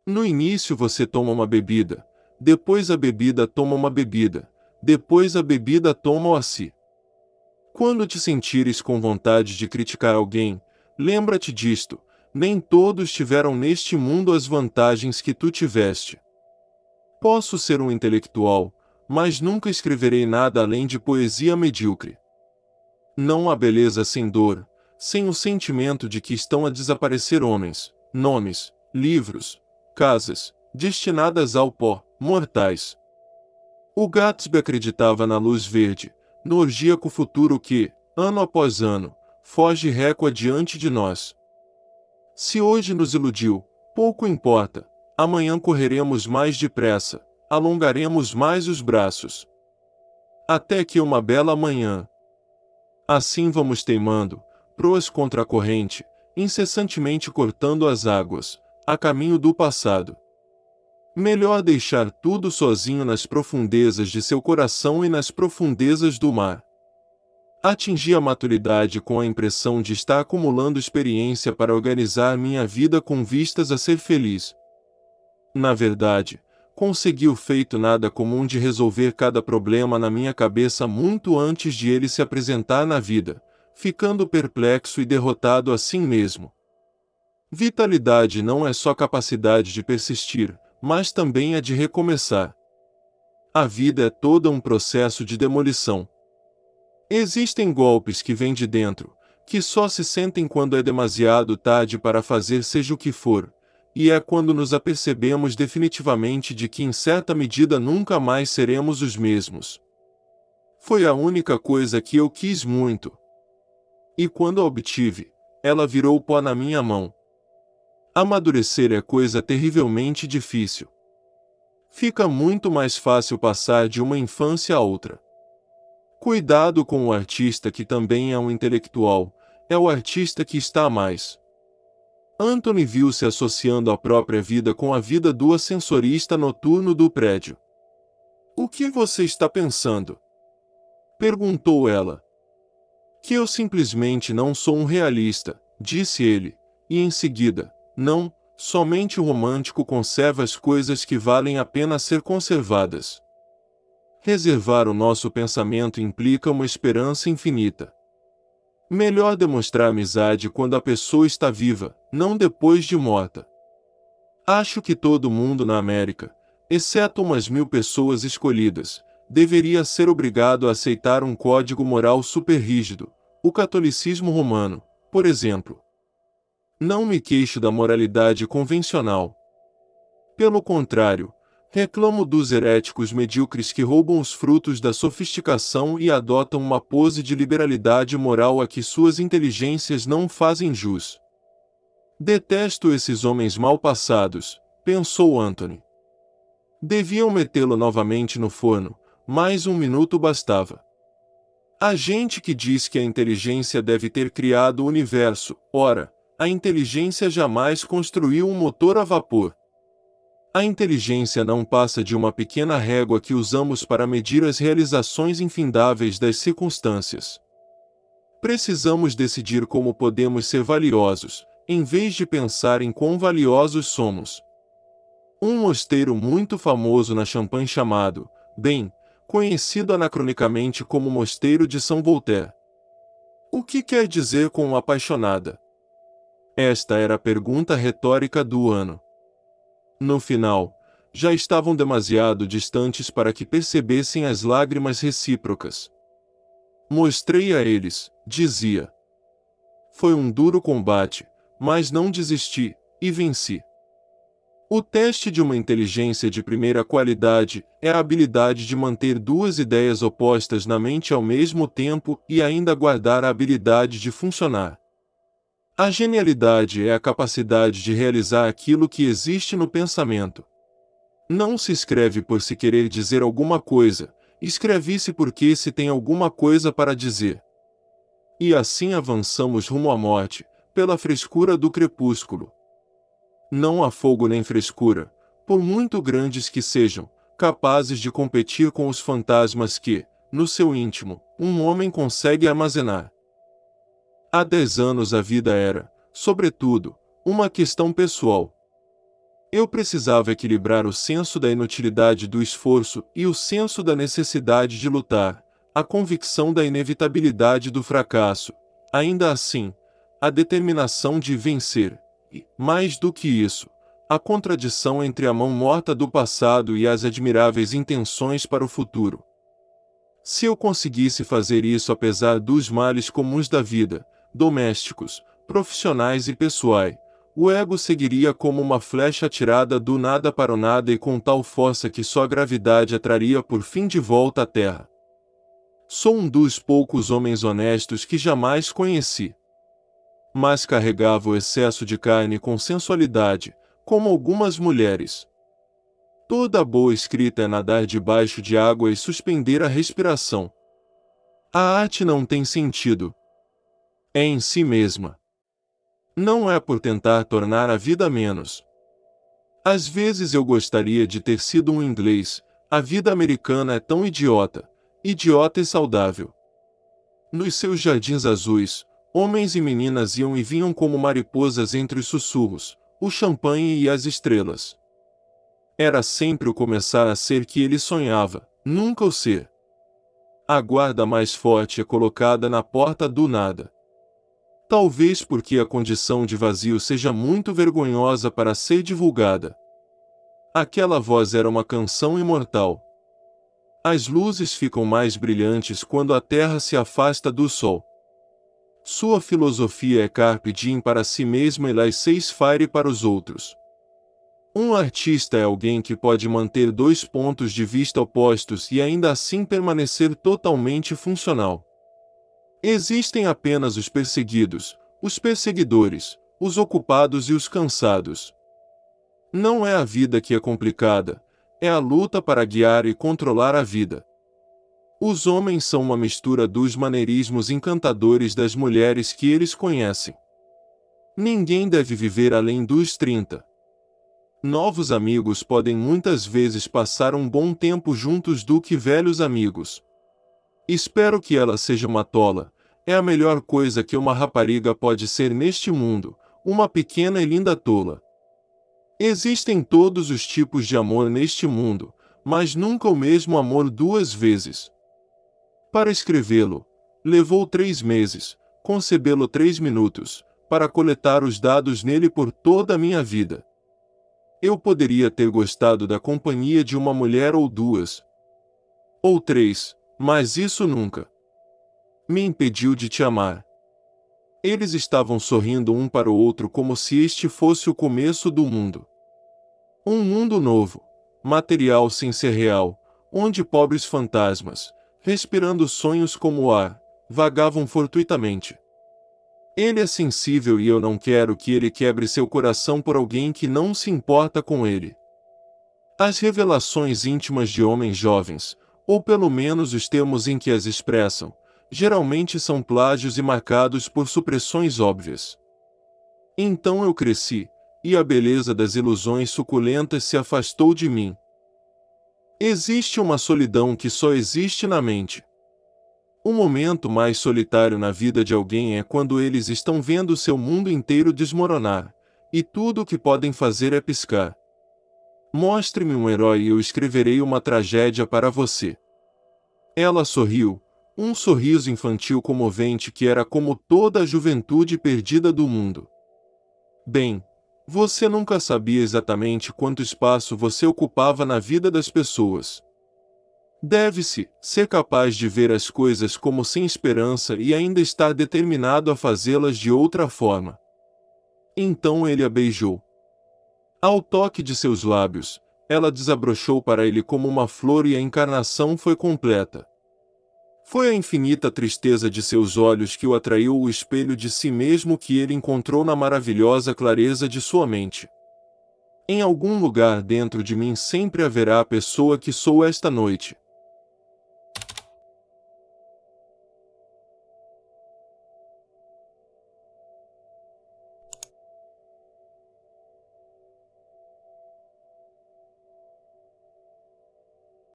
No início você toma uma bebida, depois a bebida toma uma bebida, depois a bebida toma-o a si. Quando te sentires com vontade de criticar alguém, lembra-te disto: nem todos tiveram neste mundo as vantagens que tu tiveste. Posso ser um intelectual, mas nunca escreverei nada além de poesia medíocre. Não há beleza sem dor, sem o sentimento de que estão a desaparecer homens, nomes, livros, casas, destinadas ao pó, mortais. O Gatsby acreditava na luz verde, no orgíaco futuro que, ano após ano, foge récua diante de nós. Se hoje nos iludiu, pouco importa, amanhã correremos mais depressa, alongaremos mais os braços. Até que uma bela manhã. Assim vamos teimando, proas contra a corrente, incessantemente cortando as águas, a caminho do passado. Melhor deixar tudo sozinho nas profundezas de seu coração e nas profundezas do mar. Atingi a maturidade com a impressão de estar acumulando experiência para organizar minha vida com vistas a ser feliz. Na verdade, consegui o feito nada comum de resolver cada problema na minha cabeça muito antes de ele se apresentar na vida, ficando perplexo e derrotado assim mesmo. Vitalidade não é só capacidade de persistir, mas também a de recomeçar. A vida é toda um processo de demolição. Existem golpes que vêm de dentro, que só se sentem quando é demasiado tarde para fazer seja o que for, e é quando nos apercebemos definitivamente de que em certa medida nunca mais seremos os mesmos. Foi a única coisa que eu quis muito. E quando a obtive, ela virou pó na minha mão. Amadurecer é coisa terrivelmente difícil. Fica muito mais fácil passar de uma infância a outra. Cuidado com o artista que também é um intelectual, é o artista que está a mais. Anthony viu-se associando a própria vida com a vida do ascensorista noturno do prédio. "O que você está pensando?" perguntou ela. "Que eu simplesmente não sou um realista", disse ele, e em seguida, "não, somente o romântico conserva as coisas que valem a pena ser conservadas." Reservar o nosso pensamento implica uma esperança infinita. Melhor demonstrar amizade quando a pessoa está viva, não depois de morta. Acho que todo mundo na América, exceto umas 1000 pessoas escolhidas, deveria ser obrigado a aceitar um código moral super rígido, o catolicismo romano, por exemplo. Não me queixo da moralidade convencional. Pelo contrário, reclamo dos heréticos medíocres que roubam os frutos da sofisticação e adotam uma pose de liberalidade moral a que suas inteligências não fazem jus. Detesto esses homens mal passados, pensou Anthony. Deviam metê-lo novamente no forno, mais um minuto bastava. Há gente que diz que a inteligência deve ter criado o universo, ora, a inteligência jamais construiu um motor a vapor. A inteligência não passa de uma pequena régua que usamos para medir as realizações infindáveis das circunstâncias. Precisamos decidir como podemos ser valiosos, em vez de pensar em quão valiosos somos. Um mosteiro muito famoso na Champagne chamado, bem, conhecido anacronicamente como Mosteiro de São Voltaire. O que quer dizer com apaixonada? Esta era a pergunta retórica do ano. No final, já estavam demasiado distantes para que percebessem as lágrimas recíprocas. Mostrei a eles, dizia. Foi um duro combate, mas não desisti, e venci. O teste de uma inteligência de primeira qualidade é a habilidade de manter duas ideias opostas na mente ao mesmo tempo e ainda guardar a habilidade de funcionar. A genialidade é a capacidade de realizar aquilo que existe no pensamento. Não se escreve por se querer dizer alguma coisa, escreve-se porque se tem alguma coisa para dizer. E assim avançamos rumo à morte, pela frescura do crepúsculo. Não há fogo nem frescura, por muito grandes que sejam, capazes de competir com os fantasmas que, no seu íntimo, um homem consegue armazenar. Há 10 anos a vida era, sobretudo, uma questão pessoal. Eu precisava equilibrar o senso da inutilidade do esforço e o senso da necessidade de lutar, a convicção da inevitabilidade do fracasso, ainda assim, a determinação de vencer, e, mais do que isso, a contradição entre a mão morta do passado e as admiráveis intenções para o futuro. Se eu conseguisse fazer isso apesar dos males comuns da vida, domésticos, profissionais e pessoais, o ego seguiria como uma flecha atirada do nada para o nada e com tal força que só a gravidade a traria por fim de volta à Terra. Sou um dos poucos homens honestos que jamais conheci. Mas carregava o excesso de carne com sensualidade, como algumas mulheres. Toda boa escrita é nadar debaixo de água e suspender a respiração. A arte não tem sentido. É em si mesma. Não é por tentar tornar a vida menos. Às vezes eu gostaria de ter sido um inglês, a vida americana é tão idiota, idiota e saudável. Nos seus jardins azuis, homens e meninas iam e vinham como mariposas entre os sussurros, o champanhe e as estrelas. Era sempre o começar a ser que ele sonhava, nunca o ser. A guarda mais forte é colocada na porta do nada. Talvez porque a condição de vazio seja muito vergonhosa para ser divulgada. Aquela voz era uma canção imortal. As luzes ficam mais brilhantes quando a terra se afasta do sol. Sua filosofia é carpe diem para si mesma e laissez-faire para os outros. Um artista é alguém que pode manter dois pontos de vista opostos e ainda assim permanecer totalmente funcional. Existem apenas os perseguidos, os perseguidores, os ocupados e os cansados. Não é a vida que é complicada, é a luta para guiar e controlar a vida. Os homens são uma mistura dos maneirismos encantadores das mulheres que eles conhecem. Ninguém deve viver além dos 30. Novos amigos podem muitas vezes passar um bom tempo juntos do que velhos amigos. Espero que ela seja uma tola. É a melhor coisa que uma rapariga pode ser neste mundo, uma pequena e linda tola. Existem todos os tipos de amor neste mundo, mas nunca o mesmo amor duas vezes. Para escrevê-lo, levou 3 meses, concebê-lo 3 minutos, para coletar os dados nele por toda a minha vida. Eu poderia ter gostado da companhia de uma mulher ou 2. Ou 3, mas isso nunca me impediu de te amar. Eles estavam sorrindo um para o outro como se este fosse o começo do mundo. Um mundo novo, material sem ser real, onde pobres fantasmas, respirando sonhos como o ar, vagavam fortuitamente. Ele é sensível e eu não quero que ele quebre seu coração por alguém que não se importa com ele. As revelações íntimas de homens jovens, ou pelo menos os termos em que as expressam, geralmente são plágios e marcados por supressões óbvias. Então eu cresci, e a beleza das ilusões suculentas se afastou de mim. Existe uma solidão que só existe na mente. O momento mais solitário na vida de alguém é quando eles estão vendo seu mundo inteiro desmoronar, e tudo o que podem fazer é piscar. Mostre-me um herói e eu escreverei uma tragédia para você. Ela sorriu, um sorriso infantil comovente que era como toda a juventude perdida do mundo. Bem, você nunca sabia exatamente quanto espaço você ocupava na vida das pessoas. Deve-se ser capaz de ver as coisas como sem esperança e ainda estar determinado a fazê-las de outra forma. Então ele a beijou. Ao toque de seus lábios, ela desabrochou para ele como uma flor e a encarnação foi completa. Foi a infinita tristeza de seus olhos que o atraiu o espelho de si mesmo que ele encontrou na maravilhosa clareza de sua mente. Em algum lugar dentro de mim sempre haverá a pessoa que sou esta noite.